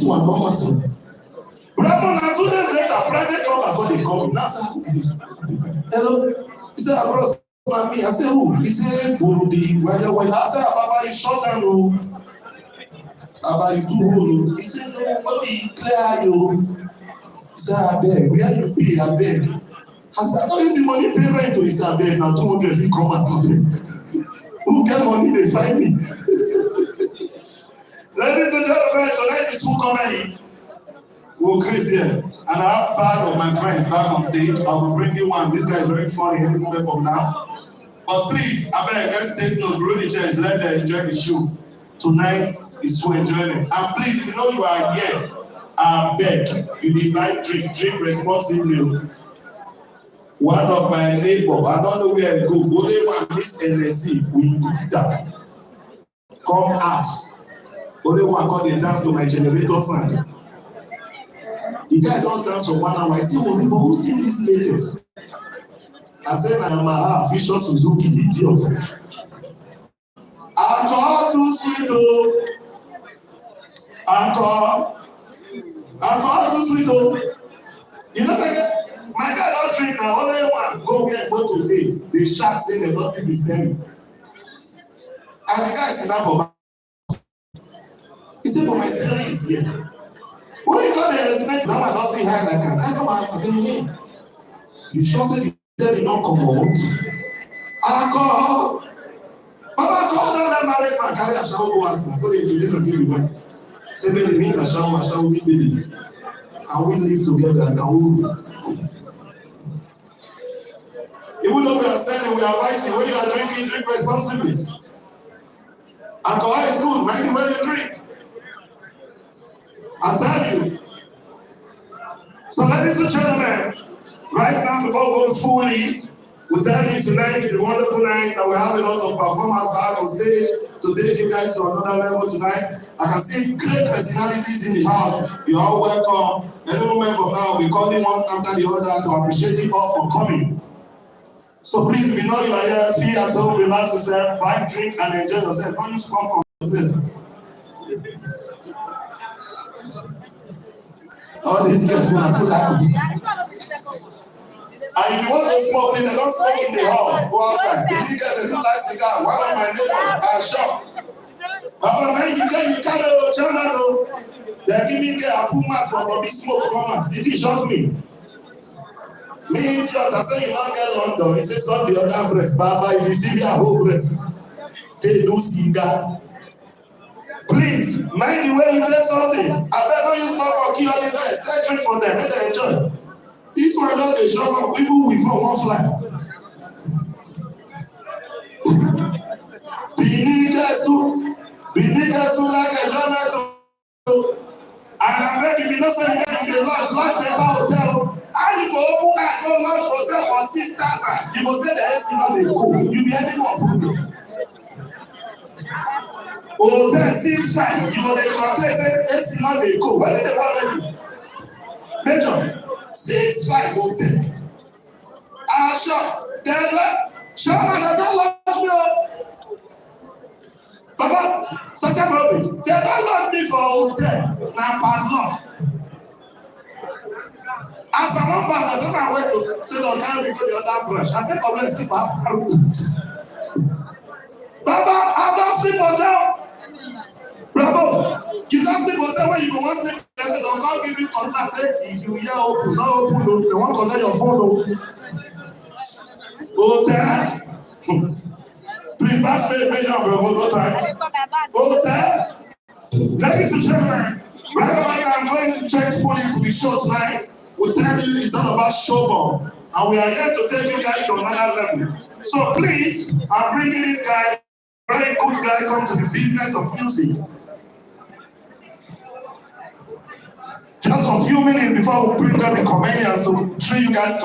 this one, one matter. Brother, now 2 days later, private number called they call me. Now I said, who is this? Hello? He said, bro, it's me. I said, who? He said, Burundi. Well, I said, Baba, you shut down, oh. Baba, you too hold. He said, no, nobody clear you. He said, I beg, where you pay? I beg. I said, I don't use the money pay rent. He said, I beg, now 200 if you come out of it. Who get money, they find me. Ladies and gentlemen, tonight is full comedy. We'll crazy here. And I have part of my friends back on stage. I will bring you one. This guy is very funny any moment from now. But please, I beg, let's take note. Really change. Let them enjoy the show. Tonight is for enjoyment. And please, if you know you are here, I beg, you need buy drink responsibly. One of my neighbor, I don't know where I go. Only one Miss NSC, we did that. Come out. Only one called the dance to my generator sound. The guy don't dance for 1 hour. I say, well, but who seen this latest? I said, I'm a Fisher Suzuki, idiot. Alcohol too sweet, oh. Alcohol too sweet, oh. You know, my guy don't drink now. Only one go get go today. They shout say they don't think he's telling. And the guy sit down for back. He said, but my steering is here. When you come there, expect now I don't say hi like that. I come and ask, I say, hey, you sure say the steering not come out? Alcohol. Papa call down that married man, carry a shower, go ask, go to introduce and give you back. Say, baby, meet a shower, meet baby. Can we live together? Can we? Even though we are saying we are advising, when you are drinking, drink responsibly. Alcohol is good, mind the way you drink. I tell you. So, ladies and gentlemen, right now, before we go fully, we'll tell you tonight is a wonderful night, and we have a lot of performers back on stage to take you guys to another level tonight. I can see great personalities in the house. You're all welcome. Any moment from now, we'll be calling one after the other to appreciate you all for coming. So please, if you know you are here, feel at home, relax yourself, buy, drink, and enjoy yourself. Don't use popcorn yourself. All these girls are too loud. And if you want to smoke, please, don't smoke in the hall. Go outside. If you guys do like cigar, one of my neighbors are shop. Papa, man, you can't channel though. They're giving me a pull mat for Bobby smoke comment. Did he shock me? Me, idiot, I say you don't get London. He says, some the other breast. Baba, if you see me a whole breast, they do cigar. Please, mind the way you tell something. I better use my key on this guy. Set drink for them. Let them enjoy. This one don't they show up. People with one fly. Be niggas too like enjoyment too. And I beg if you know say you get in the life better hotel. How you go open and go launch hotel for 6,000? You go say the AC not dey cool. You be any more progress. Hotel 6,500. You go dey complain say AC not dey cool. When did they want you? Major 6,500 hotel. Sure. Then Sherman, I don't launch me up. Papa, social moment. They don't lock me for hotel. Now padlock. As I went back, I said, I went to say, no, can't we go the other branch? I said, come let's see for Baba, I don't sleep hotel. Bravo. You don't sleep hotel when you go one sleep. They don't come give you contact. Say, if you hear open, not open, no. They won't collect your phone. Hotel. Please, that's the major, bro. No time. Hotel. Ladies and gentlemen, right about now, I'm going to check fully to the show tonight. We'll tell you it's all about showball. And we are here to take you guys to another level. So please, I'm bringing this guy, very good guy, come to the business of music. Just a few minutes before we bring up the comedians to treat you guys to